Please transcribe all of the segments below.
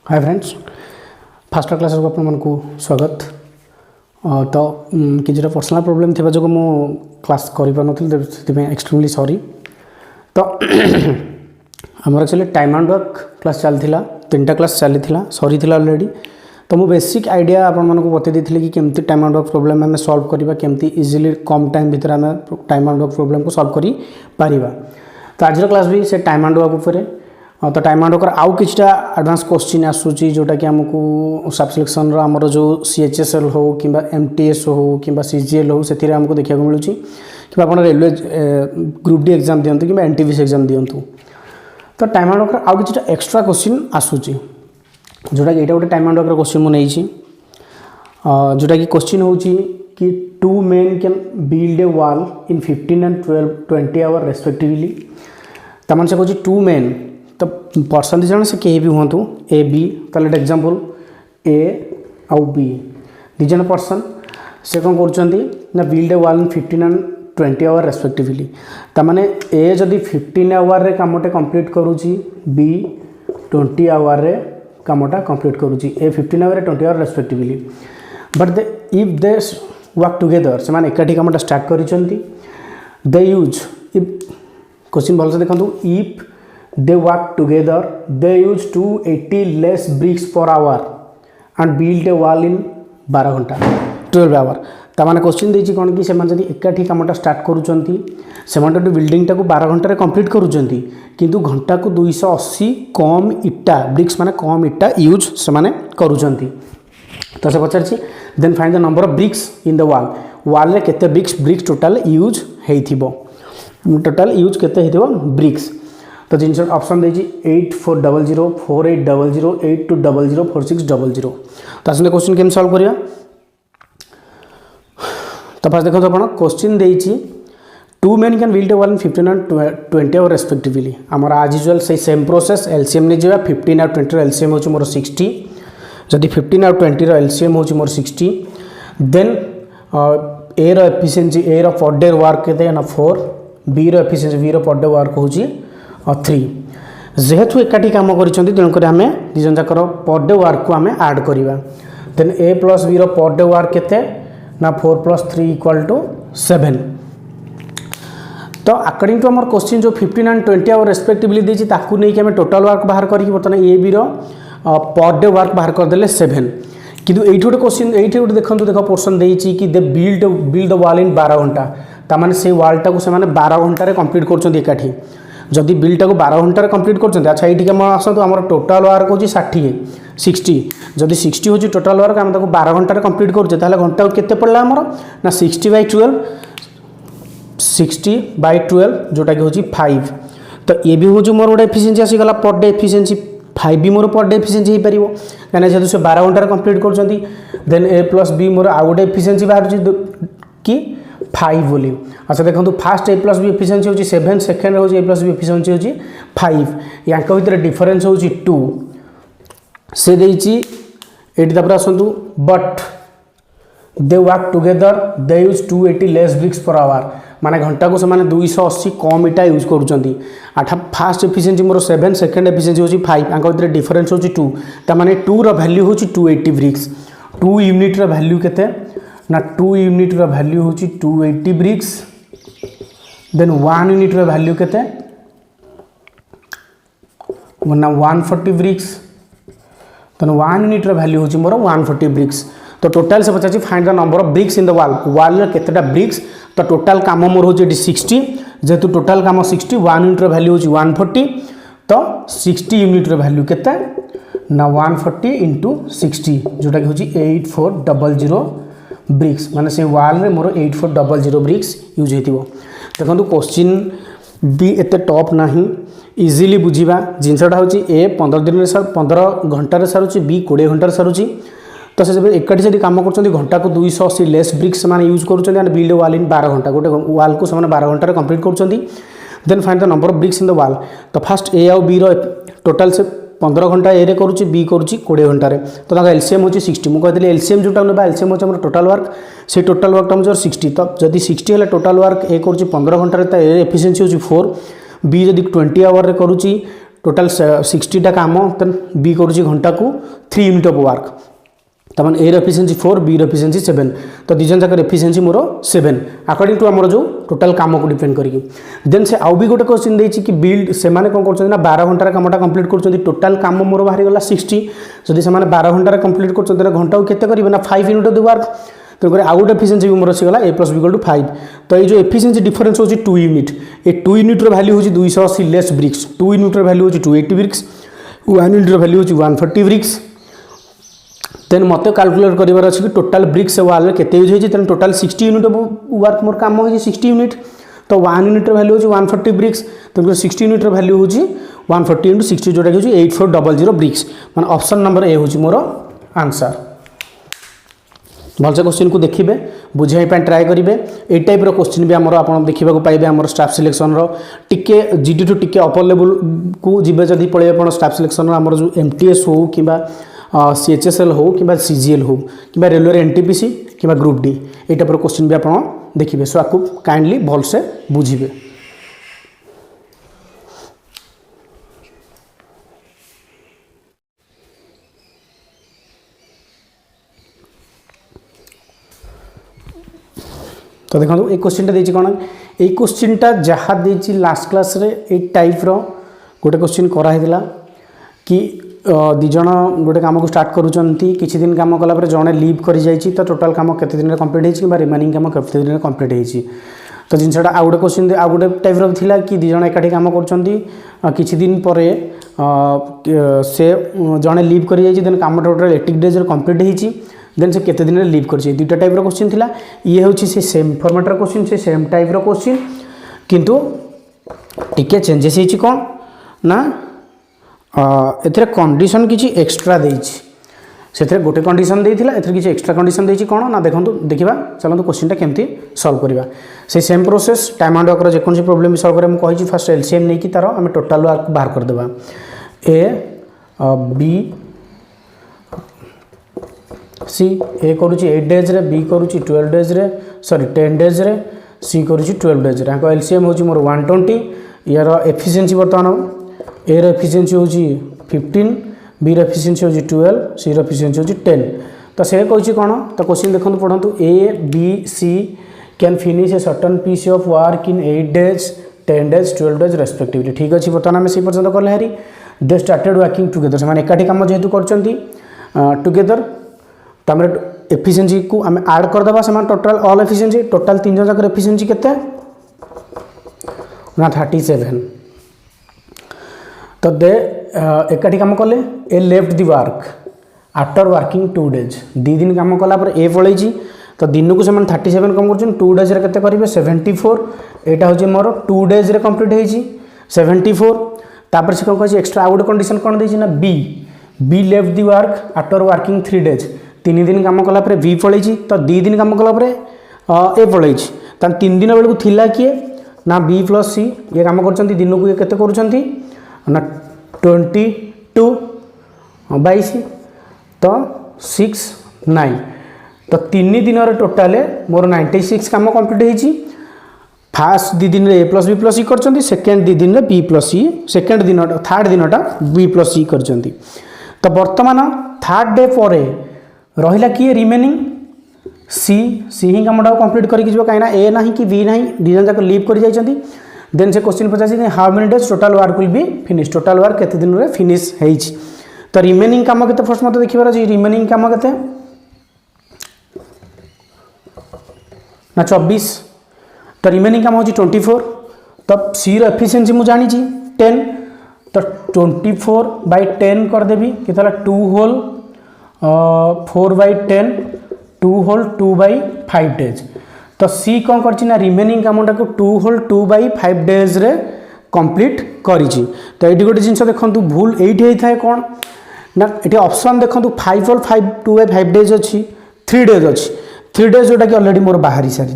Hi friends, fast class को आपको स्वागत। तो किसी पर्सनल प्रोब्लेम थी जो मु क्लास कर एक्सट्रीमली सॉरी। तो आमर actually time and work class चलता 3टा क्लास चली सरी अलरेडी। तो मु बेसिक आइडिया आपको बता दी कि केमती टाइम एंड वर्क प्रोब्लेम आम सॉल्व करवा, केमती इजिली कम टाइम भितर आम टाइम एंड वर्क प्रोब्लेम को सॉल्व कर पारिबा। तो आज क्लास भी से टाइम एंड वर्क उपर। तो टाइम एंड वर्क आउ किछटा एडवांस क्वेश्चन आसूची जोटा कि आमको सब सिलेक्शन आमर जो CHSL हो कि MTS हो कि CGL हो से आमको देखा मिलूँ कि आप रेलवे ग्रुप डी एग्जाम दिंतु कि NTPC एग्जाम दिंतु। तो टाइम एंड वर्क आउ किछटा एक्स्ट्रा क्वेश्चन आसूची जोटा कि यहाँ गोटे टाइम एंड वर्क क्वेश्चन मुझे जोटा कि क्वेश्चन हो कि 2 men can build a wall in 15 and 20 hour respectively. तमान से कहूँ 2 men, तो पर्सन दी जन से कहीं भी हूँ A B। तो एग्जांपल A आउ B दी जन पर्सन से कौन कर build a wall in 15 and 20 hour respectively. तमाने A जदि 15 आवर रे कामटे कंप्लीट करूची, B 20 आवर रे कामटा कंप्लीट करूची। A 15 hour 20 hour respectively. But if they work together से माने एकाठी कामटा स्टार्ट करिसंती, दे यूज इफ क्वेश्चन भल से देखंतु if they work together they use 280 less bricks per hour and build a wall in 12 घंटा 12 आवर। तमाने क्वेश्चन देछि कोन कि सेमान जदि एकाठी कामटा स्टार्ट करूचंती, सेमान तो बिल्डिंग टाको 12 घंटा रे कंप्लीट करूचंती, किंतु घंटा को 280 कम इटा ब्रिक्स माने कम इटा यूज सेमाने करूचंती। तो से पचारछि then find the number of bricks in the wall रे केते ब्रिक्स टोटल यूज हेइथिबो, टोटल यूज केते हेइथिबो ब्रिक्स। तो जिन ऑप्शन देछि 8400 4800 8200 4600। तो आसने क्वेश्चन केम सॉल्व करिया। तो फर्स्ट देखो आपण क्वेश्चन देछि 2 men can build a wall in 15 and 20 hour respectively. हमर आज यूजुअल से सेम प्रोसेस एलसीएम ने जेबा 15 और 20 रो एलसीएम होछि मोर 60। जदि 15 और 20 रो एलसीएम होछि मोर 60, देन ए रो एफिशिएंसी ए रो पर डे वर्क केते ना 4, बी रो एफिशिएंसी बी रो पर डे वर्क होछि 3। जेहेतु एकाठी काम करिसेंती तेणुकर आम दिजन जाकर पर डे वर्क को आम ऐड करवा। देन A प्लस B रो पर डे वर्क केते ना 4 + 3 = 7। तो अकॉर्डिंग टू आमर क्वेश्चन जो 15 and 20 आवर रेस्पेक्टिवली देछि ताकू नै कि आम टोटल वर्क बाहर करी बर्तमान A B रो पर डे वर्क बाहर कर देले 7। किंतु एठी गोटे क्वेश्चन एठी गोटे देखंतु देखो पोर्शन देछि कि they build the wall in 12 घंटा। ता माने से वॉल टाको से माने 12 घंटा रे कंप्लीट करछन एकाठी। जदि बिल टाको 12 घंटा कंप्लीट कर। अच्छा ये आसतु आम टोटाल वर्क हो 60। जदि 60 हो टोटाल वर्क आम 12 घंटा कंप्लीट कर घंटा केते पड़ला आमर ना 60/12 60/12 जोटा कि हूँ 5। तो ये भी हूँ मोर गोटे एफिशिएंसी आसीगला पर डे एफिशिएंसी 5 भी मोर पर डे एफिशिएंसी हो पार कहीं जेहतु से 12 घंटा कंप्लीट कर। देन A + B मोर आउ गोटे एफिशिएंसी बाहर कि 5 बोली। अच्छा देखो फास्ट A + B एफिशिएंसी होची 7, सेकेंड होची A + B एफिशिएंसी होची 5। यांक भितर डिफरेंस होची 2 से देची एटी। तापर आसंतु but they work together they use 280 less bricks per hour. माने घंटा को से माने 280 कम इटा यूज करूचंती। आठा फास्ट एफिशिएंसी मोर 7, सेकेंड एफिशिएंसी होची 5, यांक भितर डिफरेंस होची 2। ता माने 2 रो वैल्यू होची 280 ब्रिक्स। 2 यूनिट रो वैल्यू केते ना 2 यूनिट रो वैल्यू होची 280 ब्रिक्स। देन 1 यूनिट रो वैल्यू केते ना 140 ब्रिक्स। तो 1 यूनिट रो वैल्यू होची मोर 140 ब्रिक्स। तो टोटल से पचाची find the number of bricks in the wall रे केतेटा ब्रिक्स। तो टोटल काम मोर होची 60। जेतु टोटल काम 60, 1 यूनिट रो वैल्यू होची 140। तो 60 यूनिट रो वैल्यू केते ना 140 × 60 जोटा कि होची 8400 ब्रिक्स। माने से वॉल रे मोर 8400 ब्रिक्स यूज हेतिबो। देखो क्वेश्चन भी एते टॉप नहीं, इजीली बुझीबा जिनसटा होची A 15 दिन 15 घंटा सारूची, B 20 घंटा सारूची। तो से एकाठी जब कम कर घंटा को 280 लेस ब्रिक्स से यूज कर बिल्ड वॉल इन 12 घंटा। गोटे वॉल को 12 घंटा कंप्लीट कर। Then find the number of bricks in the wall. तो फास्ट A आउ B रो टोटल से 15 घंटा ए रे करुच्ची, बी करुच्ची 20 घंटे। तो एलसीएम होची 60। मुझे कहती एलसीएम जोटा ना एलसीएम होची टोटाल वर्क, से टोटाल वर्क टाइम 60। तो जदि 60 है टोटाल वर्क ए करुच्ची 15 घंटे, तो ए एफिशिएंसी होची 4, बी जदि 20 आवर रे करुच्ची टोटाल 60टा काम देन बी करुँच घंटा को 3 यूनिट ऑफ वर्क तमान ए एफिशिएंसी 4 बी एफिशिएंसी 7 तो दिजन जाकर एफिशिएंसी मोर 7 अकॉर्डिंग टू आमर जो टोटाल काम को डिपेंड करिक देन से आउ भी गोटे क्वेश्चन देछि कि बिल्ड से माने कोन करछन ना 12 घंटा कामटा कंप्लीट करछन टोटाल काम मोर बाहरी गला 60 जदि से माने 12 घंटा कंप्लीट करछन घंटा को केते करिवे ना 5 यूनिट ऑफ वर्क तो आउ गोटे एफिशिएंसी भी मोर आसीगला A plus B equal to 5 तो ये जो एफिशिएंसी डिफरेंस होची 2 यूनिट ए 2 यूनिट रो वैल्यू होची 280 लेस ब्रिक्स 2 यूनिट रो वैल्यू होची 280 ब्रिक्स 1 यूनिट रो वैल्यू होची 140 ब्रिक्स देन मत कैलकुलेट करार अच्छी कि टोटाल ब्रिक्स वाल केते यूज होती है total 60 unit of work more काम हो 60 यूनिट तो 1 यूनिट वैल्यू हो 140 ब्रिक्स तो 60 यूनिट वैल्यू हो 140 इंटू 60 जोटा कि 8400 ब्रिक्स मान ऑप्शन नंबर ए हूँ मोर आंसर भलसे क्वेश्चन को देखिए बुझाई ट्राए करेंगे ये टाइप क्वेश्चन भी आमर आप देखा पाइबे आम स्टाफ सिलेक्शन टिके जीडी टू टिके अपर लेवल को जीवे जब पड़े स्टाफ सिलेक्शन आमर जो एमटीएस हो कि सीएचएसएल हो कि सीजीएल हो कि रेलवे एनटीपीसी कि ग्रुप डी ये टाइप क्वेश्चन भी आप देखिए सो आपको काइंडली भलसे बुझे तो देखो ये क्वेश्चन देखिए कौन ये क्वेश्चन जहाँ देखिए लास्ट क्लास रे ए टाइप रो गोटे क्वेश्चन कराइला कि दिज गोटे काम को स्टार्ट करुँच किसी दिन काम कलापर जड़े लीव कर तो टोटाल काम केते दिन कंप्लीट हो रिमेनिंग काम केते दिन कंप्लीट हो तो जिनसा आउ गोटे क्वेश्चन आउ गोटे टाइप रा कि दिज एकाठी काम कर किसी दिन पर से जड़े लीव कर देन काम टोटाल 80 डेज कंप्लीट हो देन से केते दिन लीव कर दुईटा टाइप क्वेश्चन थिला ये हूँ से सेम फॉर्मेट क्वेश्चन से सेम टाइप क्वेश्चन किंतु टिके चेंजेस होती कौन ना एथरे कंडीशन किसी एक्स्ट्रा देछि से गोटे कंडीशन देइथिला एथरे किसी एक्स्ट्रा कंडीशन देछि कौन ना देखो देखा चलते क्वेश्चन केमती सॉल्व करवा से same process time and work जेकोसी प्रॉब्लम भी सॉल्व करें मुझे फास्ट एलसीएम नहीं कि तार आम टोटाल वर्क बाहर करदेवा ए बी सी ए करुँच 8 डेज रे बी करुँच 12 डेज रे सॉरी 10 डेज रे सी करुँच 12 डेज रे एलसीएम हूँ मोर 120 यार एफिशिएंसी बर्तमान ए एफिशिएंसी हूँ 15 बी एफिशिएंसी हूँ 12 सी एफिशिएंसी हूँ 10 तो से कही कौन तो क्वेश्चन देखो पढ़ू A B C can finish a certain piece of work in 8 days 10 days 12 days respectively ठीक अच्छे बर्तमान आम से पर्यटन कले हारी दे स्टार्टेड वर्किंग टुगेदर से एकाठी काम जेहेतु कर टुगेदर तमें एफिशिएंसी को आम ऐड करदे से टोटाल ऑल एफिशिएंसी टोटाल 3 जन जाकर एफिशिएंसी केते ना 37 तो दे एकाठी काम कले ए left the work after working 2 days 2 दिन काम कलापर ए पलैची तो दिन को से 37 कम कर 2 डेज के करेंगे 74 यहाँ हूँ मोर 2 डेज रे कंप्लीट होती 74 तापर से कौन कही एक्सट्रा आउ गोटे कंडीशन कौन देछि ना B B left the work after working 3 days 3 दिन काम कलापर बी पलैची तो 2 दिन काम कलापर ए पलैची 3 दिन बेलू थिला किए ना बी प्लस सी ये काम कर दिन को केते करुछंती ना 22 22 तो 6 9 तो 3 दिन टोटाल मोर 96 काम कंप्लीट होती फास्ट 2 दिन ए प्लस बी प्लस सी कर सेकेंड 2 दिन बी प्लस सी सेकेंड दिन थर्ड दिनटा बी प्लस सी कर तो बर्तमान थर्ड डे पर रहा किए रिमेनिंग सी सी ही कमटा कंप्लीट करके कहीं ए ना कि बी ना दुजन जाक लीव कर जाइए देन से question Pachar how many days total work will be finish total work केते दिन रे फिनिश होइछि तो रिमेनिंग काम केते फर्स्ट मत देखिबार अछि रिमेनिंग काम केते ना 24 तो रिमेनिंग काम होछि 24 तो सी रो एफिशिएंसी मु जानि छी 10 तो 24/10 कर देबी केतला 2 होल 4/10 2 होल 2/5 डेज तो सी कौन कर रिमेनिंग कामटा को 2 होल 2/5 डेज रे कंप्लीट करिछि तो ये गोटे जिन देखो भूल ये होता है कौन ना ये ऑप्शन देखो 5 होल 2/5 डेज अच्छी 3 डेज अच्छी 3 डेज जोटा कि ऑलरेडी मोर बाहरी सारी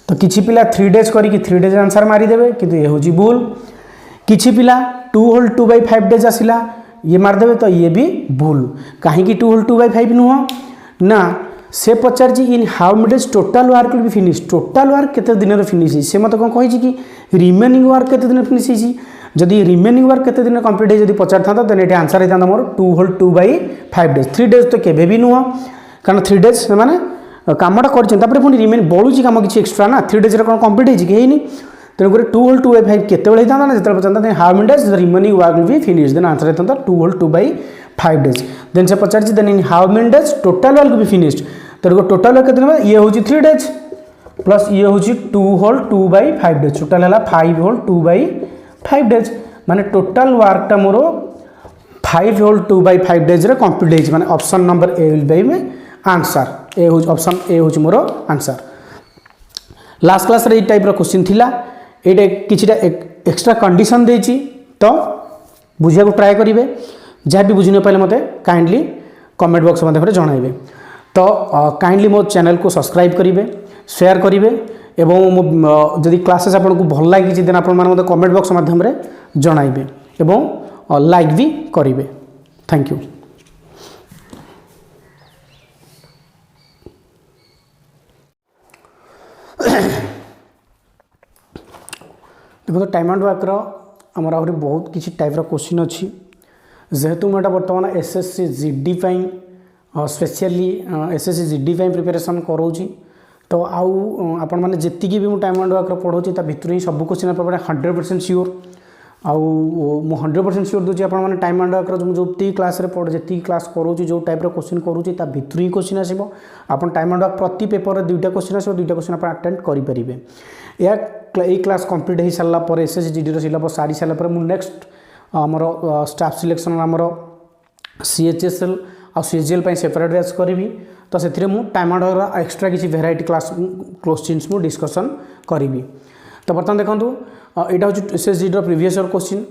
तो किछि पिला 3 डेज करी 3 डेज आंसर मारिदेवे किंतु ये हूँ भूल किछि पिला 2 होल 2/5 डेज आसला ये मारिदेवे तो ये भी भूल कहीं 2 होल 2/5 नुह ना से पचार in how many days total work will be finish total work केते दिन रे फिनिश से मत कौन कही कि रिमेनिंग वर्क केते दिन फिनिश जदि रिमेनिंग वर्क केते दिन कंप्लीट है जदि पचार था देन ये आंसर होता मोर 2 होल 2/5 डेज 3 डेज तो केबे भी नुह कारण 3 डेज से माने कामटा कर पुणी रिमेन बलूची कम किसी एक्सट्रा ना 3 डेज कौन कंप्लीट होनी तेणुक 2 होल 2/5 केत होता ना जो पचार how many days remaining work will be finish then answer होता 2 होल 2/5 डेज देन से पचार then in how many days total work भी फिनिश्ड तेणुक टोटाल वर्क केते ये हूँ 3 डेज प्लस ये हूँ 2 होल 2/5 डेज टोटाल है 5 होल 2/5 डेज माने टोटाल वर्कटा मोर 5 होल 2/5 डेज रे कंप्लीट माने option number A will be में आंसर ए हूँ ऑप्शन ए हूँ मोर आंसर लास्ट क्लास रे टाइप क्वेश्चन थिला ये किसी एक्स्ट्रा कंडीशन देछि तो बुझिया को ट्राई करेंगे जहाँ भी बुझी न पाले मते काइंडली कमेंट बॉक्स माध्यम जणाइबे तो काइंडली मो चैनल को सब्सक्राइब करेंगे शेयर करेंगे एवं जदि क्लासेस आपको भल लगी देन आप कमेंट बॉक्स माध्यम जणाइबे एवं लाइक भी करेंगे थैंक यू। देखो टाइम एंड वर्क आमर आहरी बहुत किसी टाइप क्वेश्चन अच्छी जेहेतु मुझे बर्तमान SSC GD specially SSC GD preparation करोची तो आउ आपण मैंने जी भी टाइम एंड वर्क पढ़ाऊँ भितर ही सब क्वेश्चन आप 100% सियोर आउ 100% सियोर दूसरी आपने टाइम एंड वर्क जो क्लास पढ़ जी क्लास करोची जो टाइप क्वेश्चन करूँ भितर ही क्वेश्चन आसो आप टाइम एंड वर्क प्रति पेपर 2टा क्वेश्चन आसो 2टा क्वेश्चन आप अटेंड करेंगे यह क्लास कंप्लीट हो सारापर एसएससी जीडी सिलेबस सारी सारापर मुझे नेक्स्ट आमर स्टाफ सिलेक्शन आमर सीएचएसएल आ सीजीएल सेपरेट बैच करी तो से टाइम एंड वर्क एक्सट्रा किसी भेराइटी क्लास क्वेश्चंस मु डिस्कसन करी तो बर्तमान देखो यहाँ हूँ एसएसजी प्रीवियस ईयर क्वेश्चन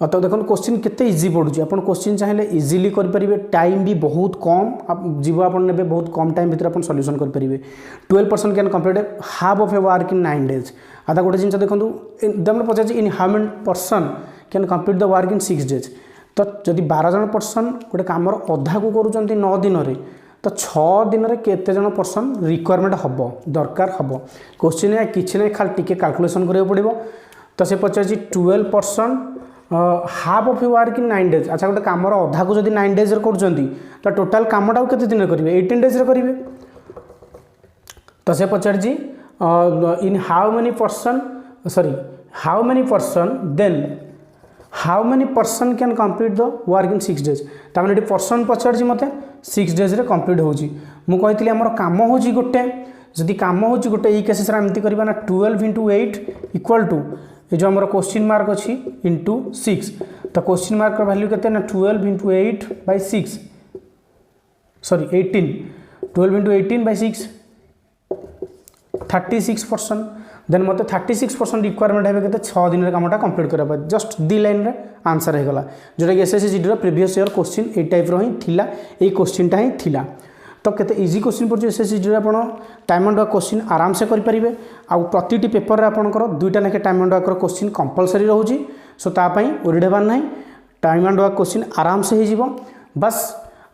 तो देखो क्वेश्चन केते इजी पड़ुची आप क्वेश्चन चाहिए इजिली करेंगे टाइम भी बहुत कम जीव आप ने बहुत कम टाइम भितर आप सॉल्यूशन करेंगे 12% can complete half of a work in 9 days आता गोटे जिन देखो मैंने पचार in how many person can complete the work in 6 days तो जदि 12 जन पर्सन गोटे कमर अधा को करूँ 9 दिन में तो 6 दिन में केते जन पर्सन रिक्वायरमेंट हम दरकार हम क्वेश्चन या किसी ना खाली टिके कैलकुलेशन करा पड़ो तो से पचार 12% half of work in 9 days अच्छा गोटे कमर अधा को जब 9 डेज कर टोटाल कमटा केते दिन करेंगे 18 डेज करेंगे तो से पचार in how many person sorry how many person then how many person can complete the work in 6 days तमें ये पर्सन पचार मत 6 डेज रे कंप्लीट होती आमर कम हो गोटे जदि कम हो गोटे ये केसेस एमती करवा ना 12 × 8 इक्वल टू ये जो आमर क्वेश्चन मार्क अच्छी इंटू 6 तो क्वेश्चन मार्क वैल्यू के ना 12 × 8/6 सॉरी 18 12 × 18/6 36% देन मत 36% रिक्वायरमेंट है के 6 दिन कमटा कंप्लीट करवा जस्ट 2 लाइन रे आंसर हो गला जोटा कि SSC GD previous year question ए टाइप ही थिला ए क्वेश्चनटा ही थिला तो केते इजी क्वेश्चन पड़े एसएससी जीडी आप टाइम एंड वर्क क्वेश्चन आराम से करेंगे आउ प्रति पेपर आपंकर 2टा लेखे time and work question compulsory रोचे सो तापाई ओरिडेबार ना टाइम एंड वर्क क्वेश्चन आराम से हो बस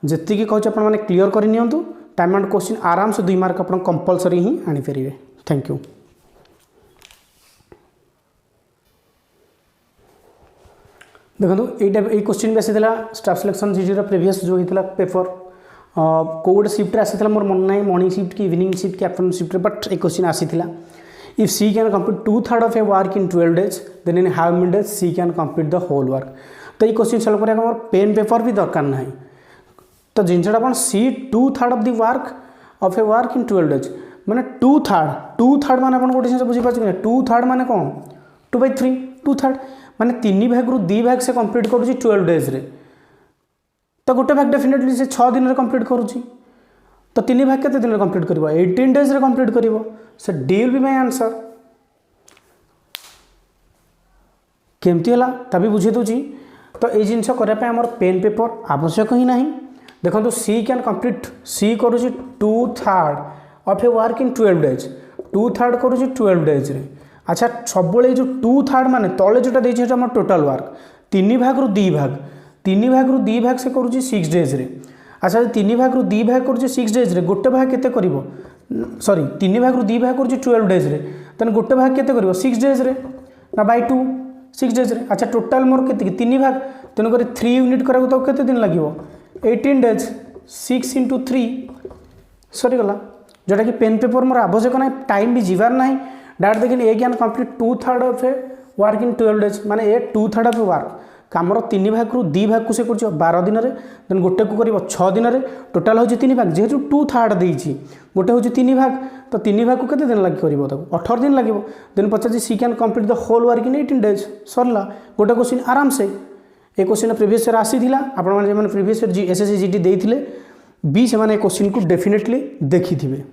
जी कहूँ आपने क्लीयर करनी टाइम एंड क्वेश्चन आराम से 2 मार्क आप कंपलसरी ही आनीपर थैंक यू। देखो ये क्वेश्चन भी आसाला स्टाफ सिलेक्शन जीडी प्रीवियस जो होता पेपर कौ गोटे सिफ्ट आसाला मोर मन ना मॉर्निंग शिफ्ट कि इवनिंग शिफ्ट कि आफ्टरनून शिफ्ट बट ये क्वेश्चन आसाला if she can complete 2/3 of a work in 12 days then in how many days she can complete the whole work तो ये क्वेश्चन सॉल्व करने पेन पेपर भी दरकार ना तो जिनसा आप she 2/3 of the work of a work in 12 days माने 2/3 माने आप गोटे जिन बुझीपारे 2/3 माने कौन 2/3 2/3 माने 3 भाग रु 2 भाग से कंप्लीट करुँची 12 डेज रे तो गोटे भाग डेफिनेटली से 6 दिन में कंप्लीट करुँची तो 3 भाग केते दिन में कंप्लीट करिवो 18 डेज रे कंप्लीट करिवो so D will be my answer केमती हला तभी बुझे दूची तो ये जिनस करने आमर पेन पेपर आवश्यक ही नहीं देखो सी कैन कंप्लीट सी करुँची 2/3 of a work in 12 days 2/3 करुँची 12 डेज रे अच्छा सब जो 2/3 माने तले जोटा देखिए आम टोटाल वर्क 3 भाग रु 2 भाग 3 भाग रु 2 भाग से करुँची 6 डेज रे अच्छा 3 भाग रु 2 भाग करुँची 6 डेज रे गोटे भाग केते करिवो सॉरी 3 भाग रु 2 भाग करुँची 12 डेज रे तने गोटे भाग केते करिवो 6 डेज रे ना बाय 2 6 डेज रे। अच्छा टोटाल मोर केते 3 भाग तेणुक 3 यूनिट करा तो केते दिन लगे 18 डेज 6 × 3 सरीगला जोटा कि पेन पेपर मोर आवश्यक ना टाइम भी जीवार ना डायरेक्ट देखिए A can complete 2/3 of a work in 12 days माने ए 2/3 ऑफ ए वर्क कामर 3 भाग रु 2 भाग को से कर 12 दिन में देन गोटे को कर 6 दिन में टोटाल हूँ 3 भाग जेहेतु 2/3 देती गोटे हूँ 3 भाग तो 3 भाग को केते दिन लगे कर 18 दिन लगे देन पचार she can complete the whole work in 18 days सरला गोटे क्वेश्चन आराम से ए क्वेश्चन प्रीवियस ईयर आसी आपण मैंने प्रीवियस ईयर एसएससी जीटी देते बी से क्वेश्चन को डेफिनेटली देखी थे।